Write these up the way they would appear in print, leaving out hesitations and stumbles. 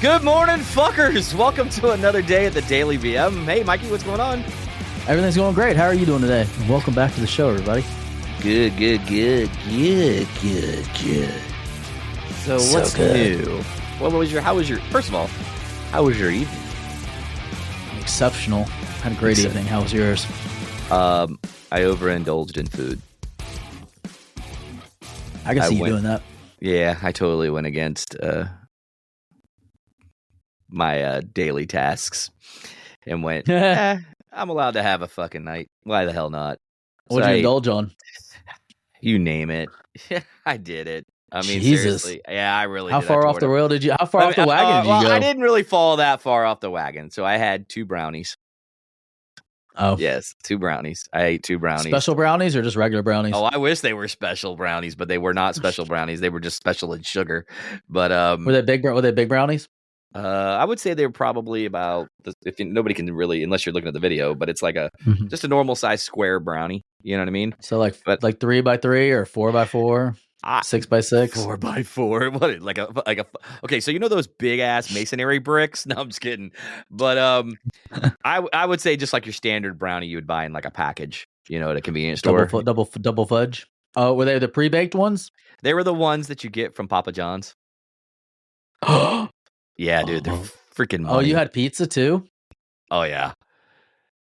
Good morning, fuckers. Welcome to another day at the Daily BM. Hey, Mikey, what's going on? Everything's going great. How are you doing today? And welcome back to the show, everybody. Good. So what's new? First of all, how was your evening? Exceptional. Had a great evening. How was yours? I overindulged in food. I can see you doing that. Yeah, I totally went against my daily tasks and went, I'm allowed to have a fucking night. Why the hell not? What did you indulge on? You name it. I did it. I mean, Jesus. seriously. Yeah, I really How did. far off the rail did you? How far off the wagon did you go? I didn't really fall that far off the wagon. So I had 2 brownies. Oh. Yes, 2 brownies. I ate 2 brownies. Special brownies or just regular brownies? Oh, I wish they were special brownies, but they were not special brownies. They were just special in sugar. But were they big brownies? I would say they were probably about, nobody can really, unless you're looking at the video, but it's like just a normal size square brownie. You know what I mean? So like 3x3 or 4x4, 6x6, 4x4. What? Like a? Okay, so you know those big ass masonry bricks? No, I'm just kidding. But I would say just like your standard brownie you would buy in like a package, at a convenience store. Double fudge. Oh, were they the pre-baked ones? They were the ones that you get from Papa John's. Yeah, dude, they're freaking money. Oh, you had pizza too? Oh yeah.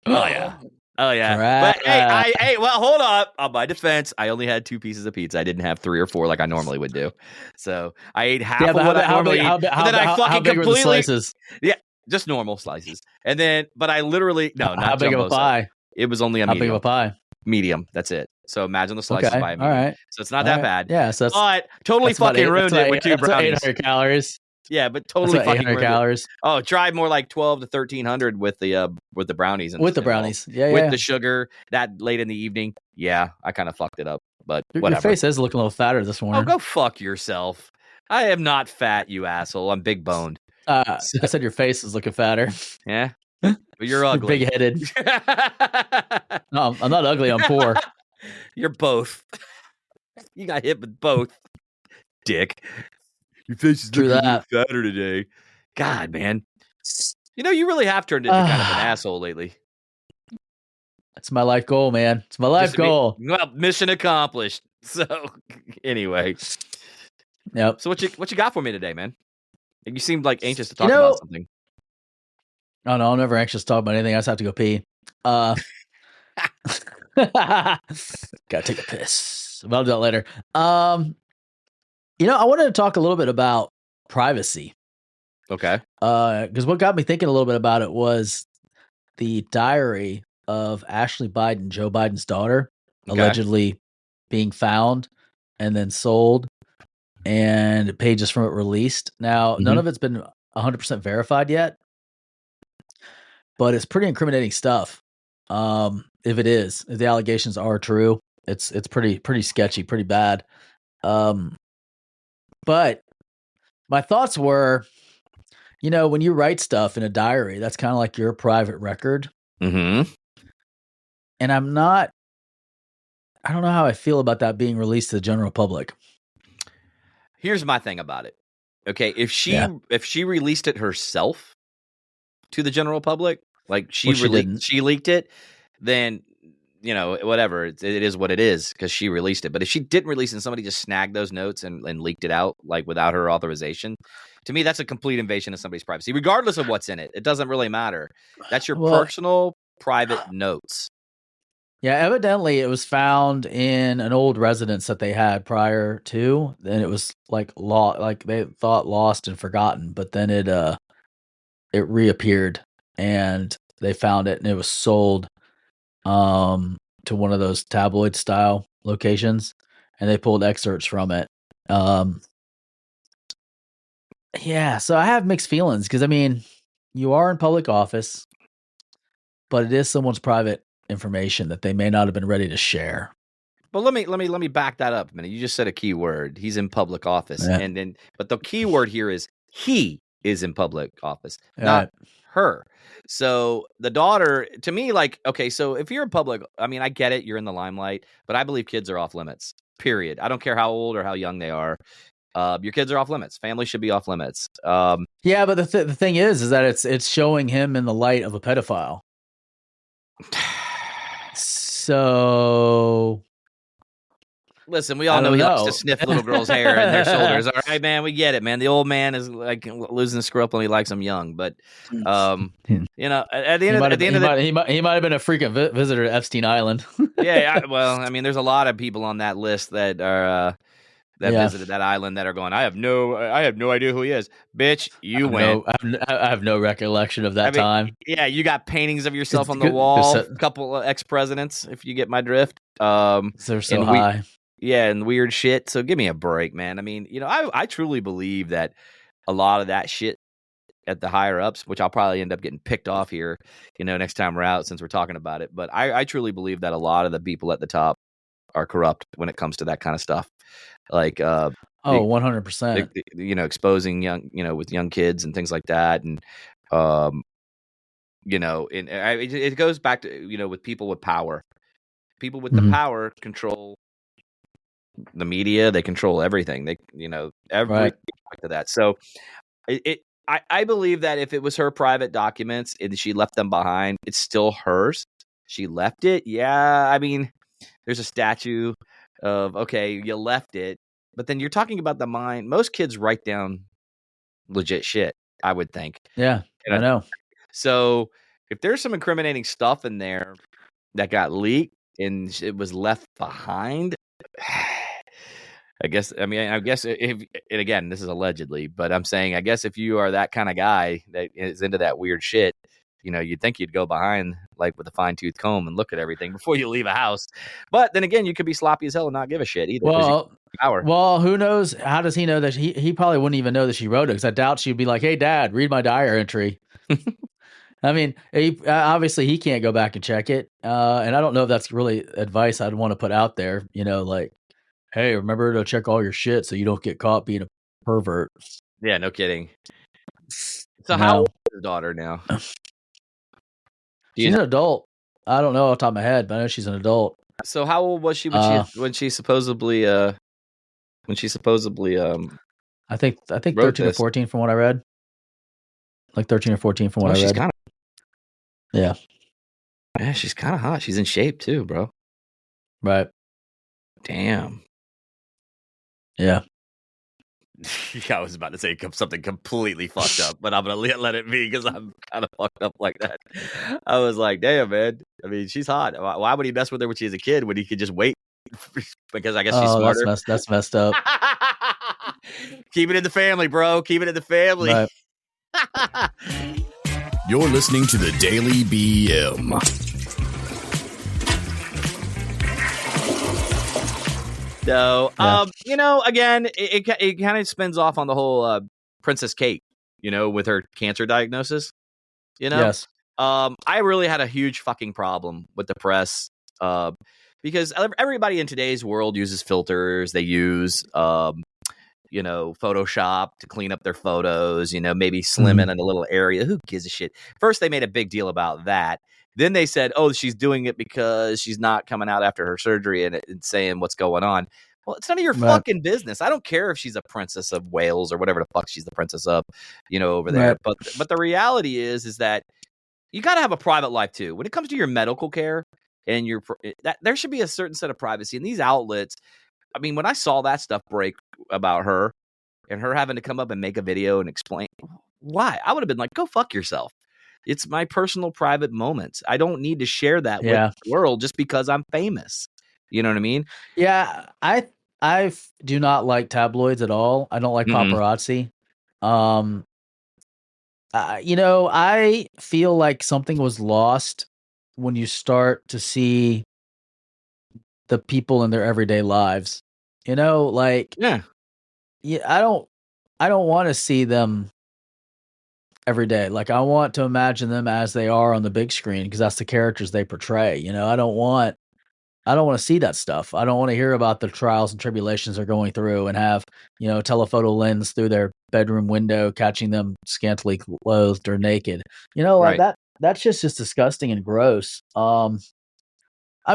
But hey, well, hold up. On my defense, I only had 2 pieces of pizza. I didn't have 3 or 4 like I normally would do. So I ate half of what I normally eat. How big were the slices? Yeah, just normal slices. And then, but I literally not how big of a pie? It was only a medium. How big of a pie? Medium. That's it. So imagine the slices by a medium. All right. So it's not that bad. Yeah. So but totally fucking ruined it with 2 brownies. 800 calories. Yeah, but totally fucking 800 calories. Oh, try more like 12 to 1300 with the brownies and with the brownies. With the sugar that late in the evening. Yeah, I kind of fucked it up, but whatever. Your face is looking a little fatter this morning. Oh, go fuck yourself. I am not fat, you asshole. I'm big boned. I said your face is looking fatter. Yeah, but you're ugly. Big headed. No, I'm not ugly. I'm poor. You're both. You got hit with both. Dick. Your face is looking a little fatter today. God, man. You really have turned into kind of an asshole lately. That's my life goal, man. It's my life goal. Well, mission accomplished. So, anyway. Yep. So, what you got for me today, man? You seemed like anxious to talk about something. Oh, no, I'm never anxious to talk about anything. I just have to go pee. Gotta take a piss. But I'll do that later. I wanted to talk a little bit about privacy. Okay. Because what got me thinking a little bit about it was the diary of Ashley Biden, Joe Biden's daughter, allegedly being found and then sold, and pages from it released. Now, none of it's been 100% verified yet, but it's pretty incriminating stuff. If the allegations are true, it's pretty sketchy, pretty bad. But my thoughts were, when you write stuff in a diary, that's kind of like your private record. Mm-hmm. And I don't know how I feel about that being released to the general public. Here's my thing about it. Okay, if she released it herself to the general public, like she leaked it, then whatever, it is what it is because she released it. But if she didn't release it and somebody just snagged those notes and leaked it out like without her authorization, to me that's a complete invasion of somebody's privacy, regardless of what's in it. It doesn't really matter. That's your personal private notes. Yeah, evidently it was found in an old residence that they had prior to. Then it was like they thought lost and forgotten, but then it reappeared and they found it and it was sold to one of those tabloid style locations, and they pulled excerpts from it. Yeah, so I have mixed feelings because you are in public office, but it is someone's private information that they may not have been ready to share. But let me back that up a minute. You just said a key word. He's in public office, but the key word here is he is in public office, not her. So the daughter, to me, so if you're in public, I get it, you're in the limelight, but I believe kids are off limits. Period. I don't care how old or how young they are. Your kids are off limits. Family should be off limits. Yeah, but the thing is that it's showing him in the light of a pedophile. So listen, we all know he likes to sniff little girls' hair and their shoulders. All right, man, we get it, man. The old man is like losing the scruple and he likes them young. But you know, at the end of the he might have been a frequent visitor to Epstein Island. well, I mean, there's a lot of people on that list that are visited that island that are going, I have no idea who he is. Bitch, you went. I have no recollection of that time. Yeah, you got paintings of yourself on the wall, a couple of ex-presidents, if you get my drift. They're so high. And weird shit. So give me a break, man. I mean, you know, I truly believe that a lot of that shit at the higher ups, which I'll probably end up getting picked off here, you know, next time we're out since we're talking about it. But I truly believe that a lot of the people at the top are corrupt when it comes to that kind of stuff. Like 100%. You know, exposing young, you know, with young kids and things like that, and you know, it goes back to, you know, with people with power. People with the power control the media. They control everything. They, you know, everything to that. So I believe that if it was her private documents and she left them behind, it's still hers. She left it. Yeah, I mean, there's a statue of, okay, you left it, but then you're talking about the mind. Most kids write down legit shit, I would think. Yeah, I know. So if there's some incriminating stuff in there that got leaked and it was left behind, I guess if, and again, this is allegedly, but I'm saying, I guess if you are that kind of guy that is into that weird shit, you know, you'd think you'd go behind like with a fine tooth comb and look at everything before you leave a house. But then again, you could be sloppy as hell and not give a shit either. Well, who knows? How does he know that he probably wouldn't even know that she wrote it? Because I doubt she'd be like, "Hey, Dad, read my diary entry." I mean, obviously he can't go back and check it, and I don't know if that's really advice I'd want to put out there. You know, like, hey, remember to check all your shit so you don't get caught being a pervert. Yeah, no kidding. So how old is his daughter now? She's an adult. I don't know off the top of my head, but I know she's an adult. So how old was she when she supposedly I think 13 or 14 from what I read. Like 13 or 14 from what I read. Yeah, she's kind of hot. She's in shape too, bro. Right. Damn. Yeah. Yeah, I was about to say something completely fucked up, but I'm gonna let it be because I'm kind of fucked up like that. I was like, damn, man. I mean, she's hot. Why would he mess with her when she's a kid when he could just wait? Because I guess she's smarter. That's messed up. Keep it in the family, bro. Keep it in the family. Right. You're listening to the Daily BM. So, you know, again, it kind of spins off on the whole Princess Kate, you know, with her cancer diagnosis. You know, yes. I really had a huge fucking problem with the press because everybody in today's world uses filters. They use, you know, Photoshop to clean up their photos. You know, maybe slim in a little area. Who gives a shit? First, they made a big deal about that. Then they said, oh, she's doing it because she's not coming out after her surgery and saying what's going on. Well, it's none of your fucking business. I don't care if she's a princess of Wales or whatever the fuck she's the princess of, you know, over there. Right. But the reality is that you got to have a private life too. When it comes to your medical care and there should be a certain set of privacy. And these outlets, I mean, when I saw that stuff break about her and her having to come up and make a video and explain why, I would have been like, go fuck yourself. It's my personal private moments. I don't need to share that with the world just because I'm famous. You know what I mean? Yeah, I do not like tabloids at all. I don't like paparazzi. You know, I feel like something was lost when you start to see the people in their everyday lives. You know, like I don't want to see them every day. Like, I want to imagine them as they are on the big screen because that's the characters they portray. You know, I don't want to see that stuff. I don't want to hear about the trials and tribulations they're going through and have, you know, telephoto lens through their bedroom window, catching them scantily clothed or naked. You know, like that's just disgusting and gross. I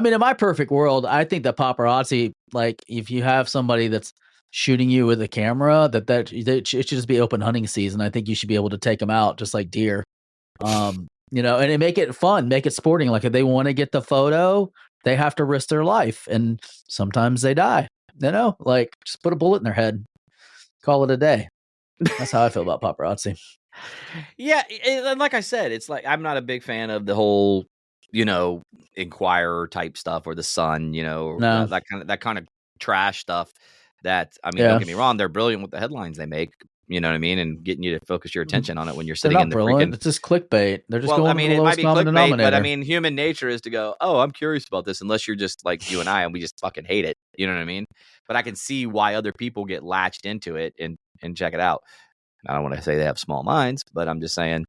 mean, in my perfect world, I think that paparazzi, like, if you have somebody that's shooting you with a camera, that it should just be open hunting season. I think you should be able to take them out just like deer. You know, and make it fun, make it sporting. Like if they want to get the photo, they have to risk their life, and sometimes they die. You know, like just put a bullet in their head, call it a day. That's how I feel about paparazzi. Yeah, and like I said, it's like I'm not a big fan of the whole, you know, Inquirer type stuff or the Sun, you know, No. that kind of trash stuff. That I mean, don't get me wrong, they're brilliant with the headlines they make. You know what I mean, and getting you to focus your attention on it when you're sitting in the freaking. It's just clickbait. They're just going. I mean, for the lowest common denominator. But I mean, human nature is to go, oh, I'm curious about this. Unless you're just like you and I, and we just fucking hate it. You know what I mean? But I can see why other people get latched into it and check it out. I don't want to say they have small minds, but I'm just saying,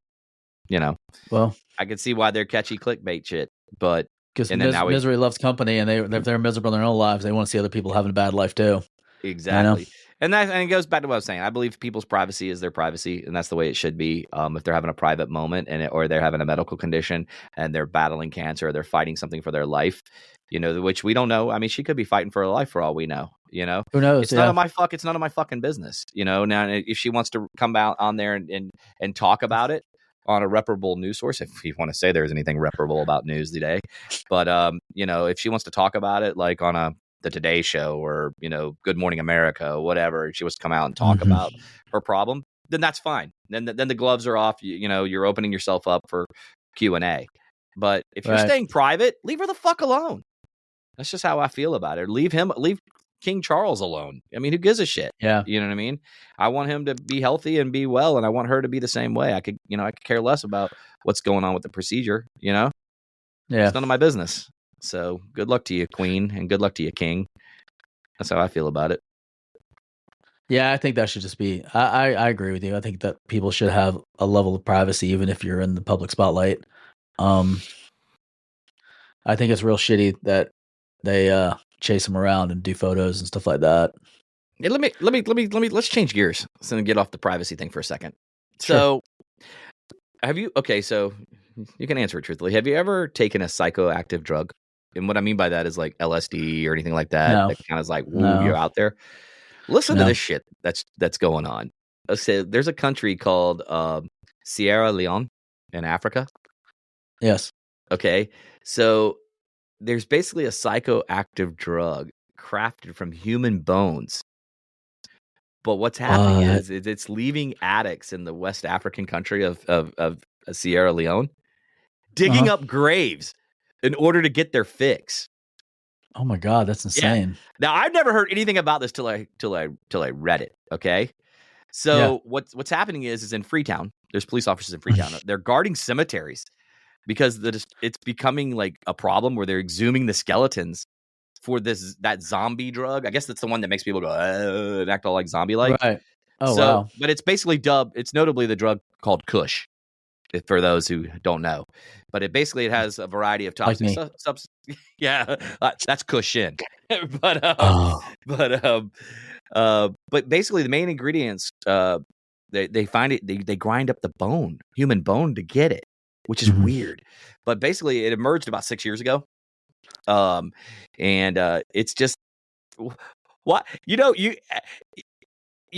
you know, well, I can see why they're catchy clickbait shit. But because misery loves company, and if they're miserable in their own lives, they want to see other people having a bad life too. Exactly. You know? And it goes back to what I was saying. I believe people's privacy is their privacy, and that's the way it should be. If they're having a private moment or they're having a medical condition and they're battling cancer or they're fighting something for their life, you know, which we don't know. I mean, she could be fighting for her life for all we know, you know. Who knows? It's none of my fucking business, you know. Now, if she wants to come out on there and talk about it on a reputable news source, if you want to say there's anything reputable about news today, but you know, if she wants to talk about it like on the Today Show or, you know, Good Morning America, whatever, she wants to come out and talk about her problem, then that's fine. Then the gloves are off. You know, you're opening yourself up for Q&A. But if you're staying private, leave her the fuck alone. That's just how I feel about it. Leave King Charles alone. I mean, who gives a shit? Yeah. You know what I mean? I want him to be healthy and be well, and I want her to be the same way. I could care less about what's going on with the procedure, you know? Yeah. It's none of my business. So good luck to you, Queen, and good luck to you, King. That's how I feel about it. Yeah, I think that should just be. I agree with you. I think that people should have a level of privacy, even if you're in the public spotlight. I think it's real shitty that they chase them around and do photos and stuff like that. Yeah, let's change gears and get off the privacy thing for a second. So, have you? Okay, so you can answer it truthfully. Have you ever taken a psychoactive drug? And what I mean by that is like LSD or anything like that. No. That kind of is like, woo, you're out there. Listen to this shit that's going on. So there's a country called Sierra Leone in Africa. Yes. Okay. So there's basically a psychoactive drug crafted from human bones. But what's happening is it's leaving addicts in the West African country of Sierra Leone digging up graves in order to get their fix. Oh my God, that's insane. Yeah. Now I've never heard anything about this till I read it. Okay. So what's happening is in Freetown, there's police officers in Freetown. They're guarding cemeteries because it's becoming like a problem where they're exhuming the skeletons for that zombie drug. I guess that's the one that makes people go and act all like zombie-like. Right. Oh, wow. But it's basically it's notably the drug called Kush, for those who don't know. But it has a variety of toxic substances. Yeah, that's Kushin. But basically the main ingredients, they find it, they grind up the human bone to get it, which is weird. But basically it emerged about 6 years ago. And it's just what, you know, you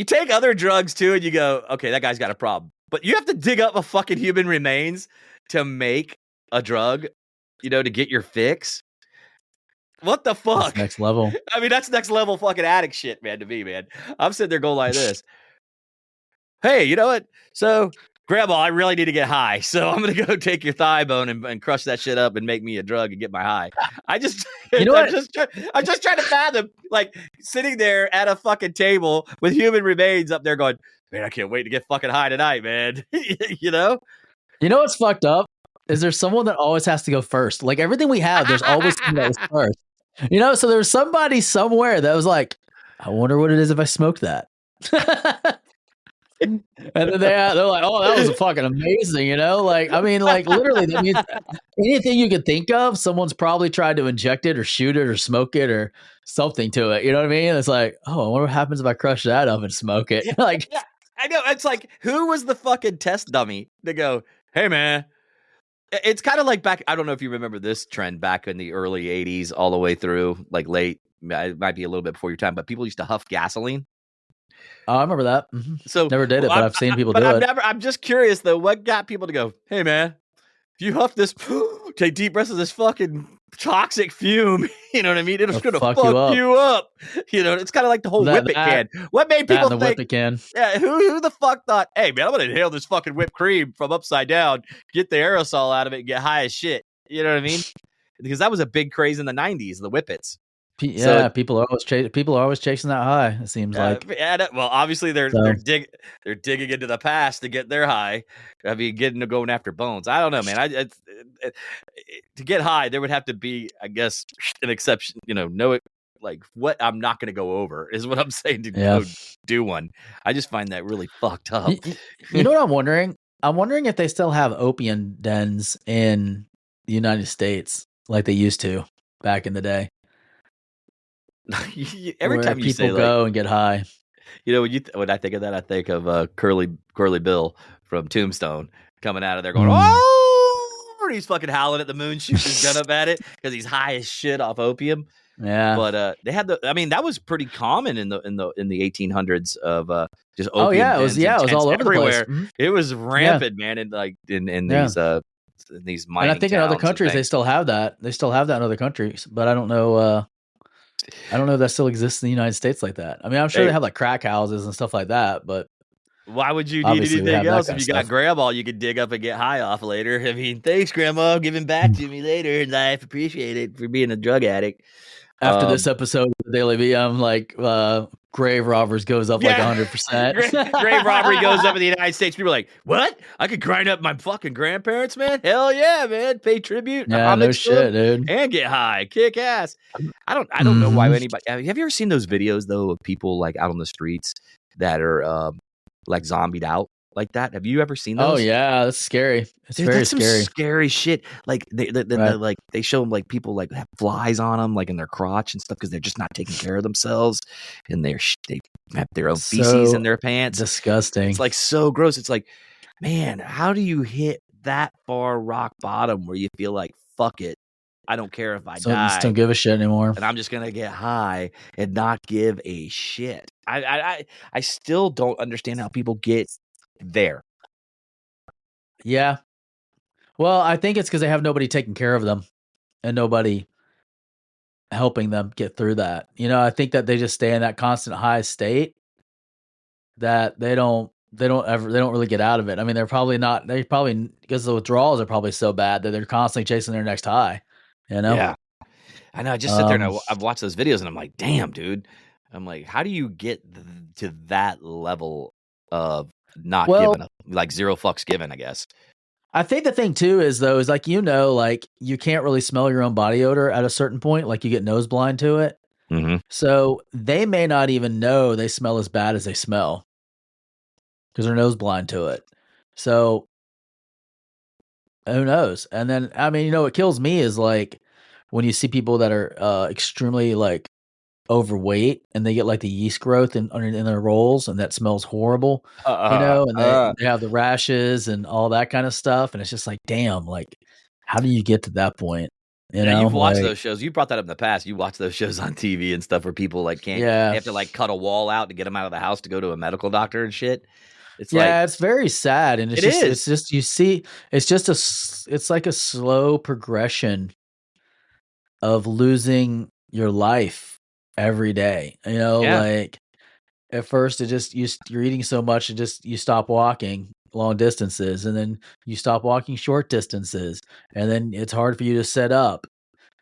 take other drugs too and you go, okay, that guy's got a problem. But you have to dig up a fucking human remains to make a drug, you know, to get your fix. What the fuck? That's next level. I mean, that's next level fucking addict shit, man, to me, man. I'm sitting there going like this. Hey, you know what? So, Grandma, I really need to get high. So I'm going to go take your thigh bone and crush that shit up and make me a drug and get my high. I'm just trying to fathom, like, sitting there at a fucking table with human remains up there going, man, I can't wait to get fucking high tonight, man. You know? You know what's fucked up? Is there someone that always has to go first? Like everything we have, there's always someone that was first. You know, so there's somebody somewhere that was like, I wonder what it is if I smoke that. And then they're like, oh, that was fucking amazing, you know? Like, I mean, like literally, that means anything you could think of, someone's probably tried to inject it or shoot it or smoke it or something to it. You know what I mean? It's like, oh, I wonder what happens if I crush that up and smoke it. Like, yeah, I know. It's like, who was the fucking test dummy to go, hey, man? It's kind of like back, I don't know if you remember this trend back in the early 80s all the way through like late it might be a little bit before your time, but people used to huff gasoline. Oh, I remember that. Mm-hmm. So never did it, but I've seen people do it. I'm just curious though, what got people to go, hey man, if you huff this, take deep breaths of this fucking toxic fume, you know what I mean? It's gonna fuck you up. You know, it's kind of like the whole whip it can. What made people think? Whip it can. Yeah, who the fuck thought, hey man, I'm gonna inhale this fucking whipped cream from upside down, get the aerosol out of it, and get high as shit. You know what I mean? Because that was a big craze in the '90s, the whippets. Yeah, so, people are always chasing that high. It seems like. Yeah, well, obviously they're digging into the past to get their high. I mean, going after bones. I don't know, man. To get high, there would have to be, I guess, an exception. You know, like what I'm not going to go over is what I'm saying to go do one. I just find that really fucked up. You know what I'm wondering? I'm wondering if they still have opium dens in the United States like they used to back in the day. Every time you people say go and get high, you know, when I think of that, I think of Curly Bill from Tombstone coming out of there going, oh, he's fucking howling at the moon, shooting his gun up at it because he's high as shit off opium. Yeah, but they had that was pretty common in the 1800s of just opium. Oh yeah, it was all over everywhere. The place. Mm-hmm. It was rampant, man, in these mining. And I think in other countries they still have that. They still have that in other countries, but I don't know. I don't know if that still exists in the United States like that. I mean, I'm sure they have like crack houses and stuff like that, but why would you need anything else if you got grandma you could dig up and get high off later? I mean, thanks, grandma, giving back to me later in life. Appreciate it for being a drug addict. After this episode of the Daily VM, like grave robbers goes up like 100%. Grave robbery goes up in the United States. People are like, what? I could grind up my fucking grandparents, man? Hell yeah, man. Pay tribute. Yeah, no shit, dude. And get high. Kick ass. I don't know why anybody. Have you ever seen those videos, though, of people like out on the streets that are like zombied out like that? Have you ever seen those? Oh yeah, that's scary. It's very scary. Scary shit. Like they show them like people like have flies on them like in their crotch and stuff because they're just not taking care of themselves and they have their own feces in their pants. Disgusting. It's like so gross. It's like, man, how do you hit that far rock bottom where you feel like fuck it? I don't care if I die. Just don't give a shit anymore. And I'm just gonna get high and not give a shit. I still don't understand how people get there. Yeah. Well, I think it's because they have nobody taking care of them and nobody helping them get through that. You know, I think that they just stay in that constant high state that they don't really get out of it. I mean, because the withdrawals are probably so bad that they're constantly chasing their next high, you know? Yeah. I know. I just sit there and I've watched those videos and I'm like, damn, dude. I'm like, how do you get to that level of not giving up, like zero fucks given, I guess. I think the thing too is like, you know, like you can't really smell your own body odor at a certain point, like you get nose blind to it. Mm-hmm. So they may not even know they smell as bad as they smell because they're nose blind to it. So who knows? And then, I mean, you know, what kills me is like when you see people that are extremely like overweight and they get like the yeast growth in their rolls and that smells horrible, you know, and they have the rashes and all that kind of stuff. And it's just like, damn, like, how do you get to that point? You know, you've watched those shows. You brought that up in the past. You watch those shows on TV and stuff where people like they have to like cut a wall out to get them out of the house to go to a medical doctor and shit. It's it's very sad. And it's just, you see, it's like a slow progression of losing your life every day, you know, like at first you're eating so much and you stop walking long distances and then you stop walking short distances and then it's hard for you to set up.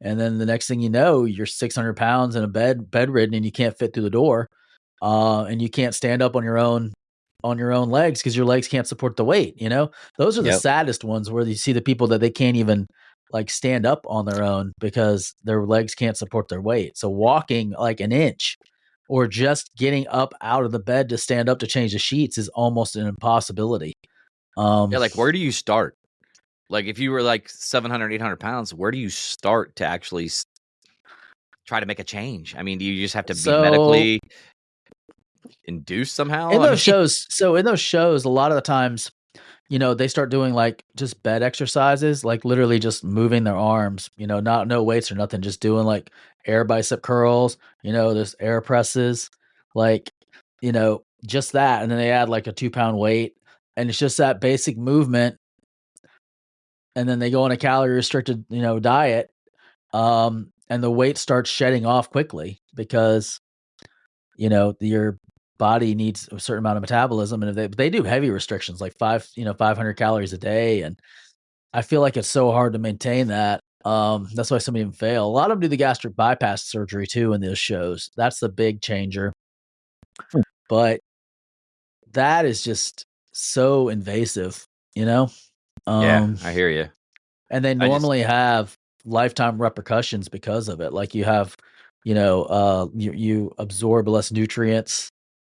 And then the next thing you know, you're 600 pounds in a bedridden and you can't fit through the door. And you can't stand up on your own legs because your legs can't support the weight, you know? Those are the saddest ones where you see the people that they can't even like stand up on their own because their legs can't support their weight. So walking like an inch or just getting up out of the bed to stand up to change the sheets is almost an impossibility. Like where do you start? Like if you were like 700, 800 pounds, where do you start to actually try to make a change? I mean, do you just have to be medically induced somehow? In those shows, a lot of the times they start doing like just bed exercises, like literally just moving their arms, no weights or nothing, just doing like air bicep curls, there's air presses, like, just that. And then they add like a 2-pound weight, and it's just that basic movement. And then they go on a calorie restricted, diet. And the weight starts shedding off quickly because, your body needs a certain amount of metabolism. And if they do heavy restrictions, like 500 calories a day. And I feel like it's so hard to maintain that. That's why some of them fail. A lot of them do the gastric bypass surgery too in those shows. That's the big changer. But that is just so invasive, Yeah, I hear you. And they normally have lifetime repercussions because of it. Like you have, you absorb less nutrients.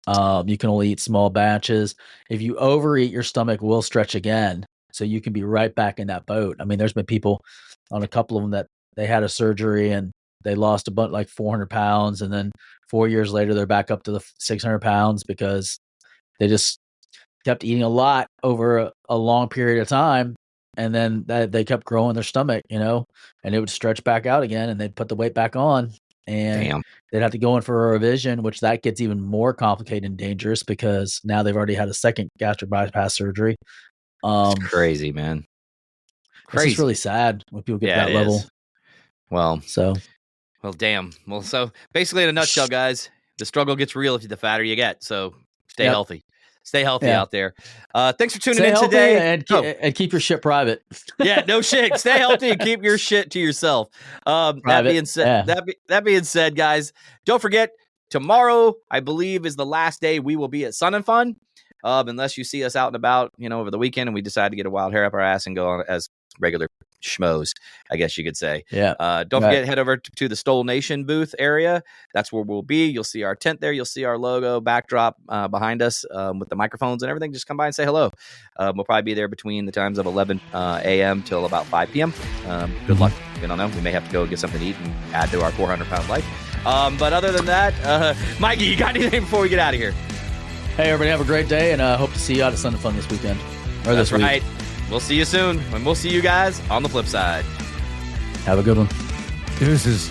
You can only eat small batches. If you overeat, your stomach will stretch again. So you can be right back in that boat. I mean, there's been people on a couple of them that they had a surgery and they lost about like 400 pounds. And then 4 years later, they're back up to the 600 pounds because they just kept eating a lot over a long period of time. And then they kept growing their stomach, and it would stretch back out again, and they'd put the weight back on. And they'd have to go in for a revision, which that gets even more complicated and dangerous because now they've already had a second gastric bypass surgery. It's crazy, man. Crazy. It's just really sad when people get to that level. Well, damn. Well, so basically in a nutshell, guys, the struggle gets real if the fatter you get. So stay healthy. Stay healthy out there. Thanks for tuning in today. And keep your shit private. Yeah, no shit. Stay healthy and keep your shit to yourself. That being said, guys, don't forget, tomorrow, I believe, is the last day we will be at Sun and Fun. Unless you see us out and about, over the weekend and we decide to get a wild hair up our ass and go on as regular schmoes, I guess you could say. Yeah. Don't forget, head over to the Stole Nation booth area. That's where we'll be. You'll see our tent there. You'll see our logo backdrop behind us with the microphones and everything. Just come by and say hello. We'll probably be there between the times of 11 a.m. till about 5 p.m. Good luck. We don't know. We may have to go get something to eat and add to our 400-pound life. But other than that, Mikey, you got anything before we get out of here? Hey, everybody, have a great day, and hope to see you out at Sun and Fun this weekend. That's right. We'll see you soon, and we'll see you guys on the flip side. Have a good one. Deuces.